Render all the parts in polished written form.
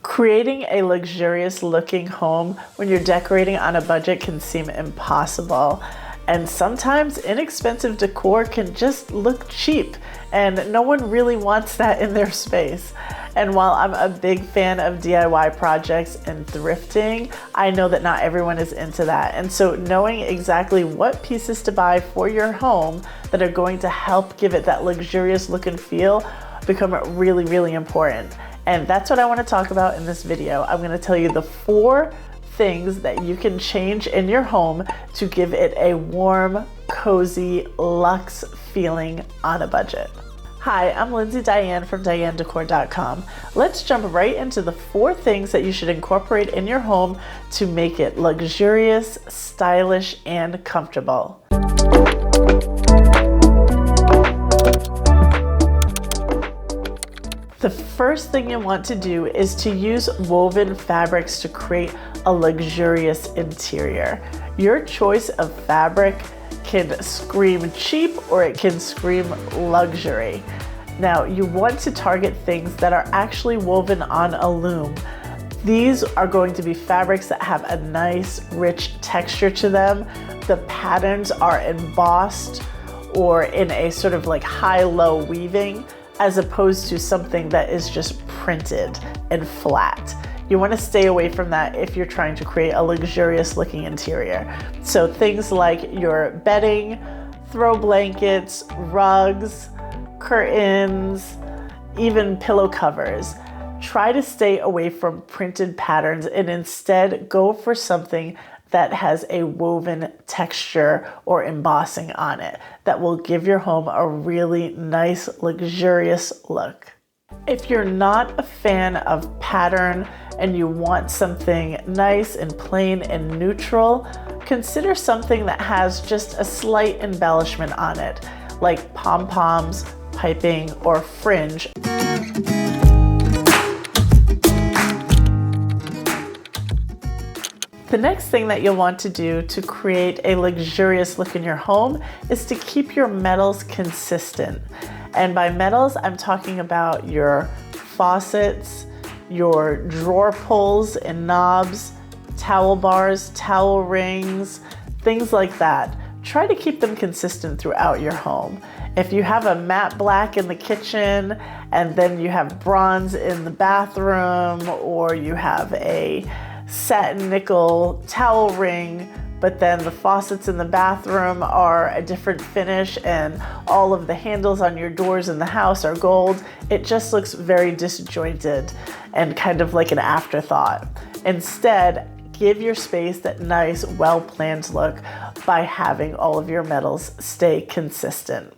Creating a luxurious looking home when you're decorating on a budget can seem impossible. And sometimes inexpensive decor can just look cheap, and no one really wants that in their space. And while I'm a big fan of DIY projects and thrifting, I know that not everyone is into that. And so knowing exactly what pieces to buy for your home that are going to help give it that luxurious look and feel become really, really important. And that's what I want to talk about in this video. I'm going to tell you the 4 things that you can change in your home to give it a warm, cozy, luxe feeling on a budget. Hi, I'm Lindsay Diane from DianeDecor.com. Let's jump right into the 4 things that you should incorporate in your home to make it luxurious, stylish, and comfortable. The first thing you want to do is to use woven fabrics to create a luxurious interior. Your choice of fabric can scream cheap or it can scream luxury. Now, you want to target things that are actually woven on a loom. These are going to be fabrics that have a nice, rich texture to them. The patterns are embossed or in a sort of like high-low weaving, as opposed to something that is just printed and flat. You want to stay away from that if you're trying to create a luxurious looking interior. So things like your bedding, throw blankets, rugs, curtains, even pillow covers. Try to stay away from printed patterns and instead go for something that has a woven texture or embossing on it that will give your home a really nice, luxurious look. If you're not a fan of pattern and you want something nice and plain and neutral, consider something that has just a slight embellishment on it, like pom-poms, piping, or fringe. The next thing that you'll want to do to create a luxurious look in your home is to keep your metals consistent. And by metals, I'm talking about your faucets, your drawer pulls and knobs, towel bars, towel rings, things like that. Try to keep them consistent throughout your home. If you have a matte black in the kitchen and then you have bronze in the bathroom, or you have a satin nickel towel ring, but then the faucets in the bathroom are a different finish and all of the handles on your doors in the house are gold, it just looks very disjointed and kind of like an afterthought. Instead, give your space that nice, well-planned look by having all of your metals stay consistent.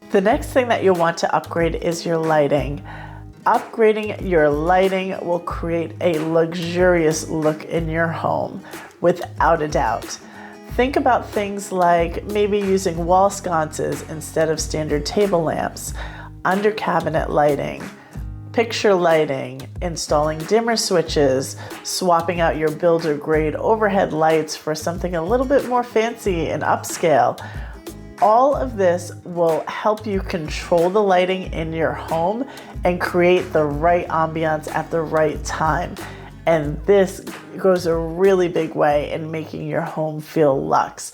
The next thing that you'll want to upgrade is your lighting. Upgrading your lighting will create a luxurious look in your home, without a doubt. Think about things like maybe using wall sconces instead of standard table lamps, under cabinet lighting, picture lighting, installing dimmer switches, swapping out your builder grade overhead lights for something a little bit more fancy and upscale. All of this will help you control the lighting in your home and create the right ambiance at the right time. And this goes a really big way in making your home feel luxe.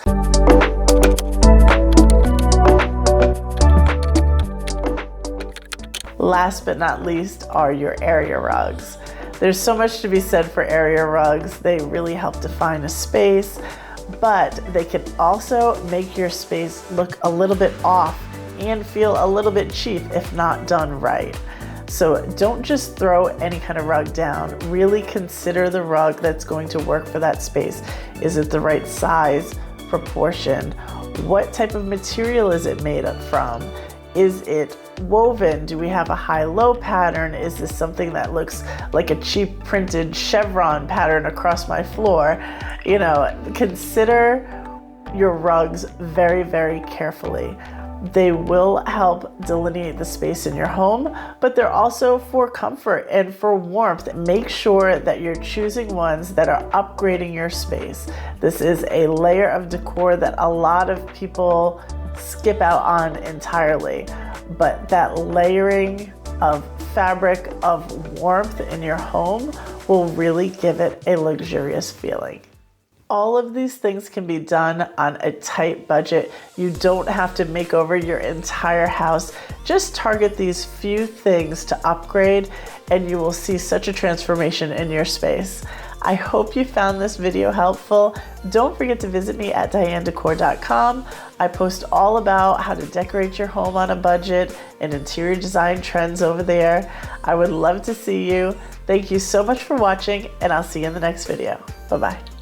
Last but not least are your area rugs. There's so much to be said for area rugs. They really help define a space, but they can also make your space look a little bit off and feel a little bit cheap if not done right. So don't just throw any kind of rug down. Really consider the rug that's going to work for that space. Is it the right size, proportion? What type of material is it made up from? Is it woven? Do we have a high-low pattern? Is this something that looks like a cheap printed chevron pattern across my floor? You know, consider your rugs very, very carefully. They will help delineate the space in your home, but they're also for comfort and for warmth. Make sure that you're choosing ones that are upgrading your space. This is a layer of decor that a lot of people skip out on entirely. but that layering of fabric of warmth in your home will really give it a luxurious feeling. All of these things can be done on a tight budget. You don't have to make over your entire house. Just target these few things to upgrade and you will see such a transformation in your space. I hope you found this video helpful. Don't forget to visit me at dianedecor.com. I post all about how to decorate your home on a budget and interior design trends over there. I would love to see you. Thank you so much for watching, and I'll see you in the next video. Bye-bye.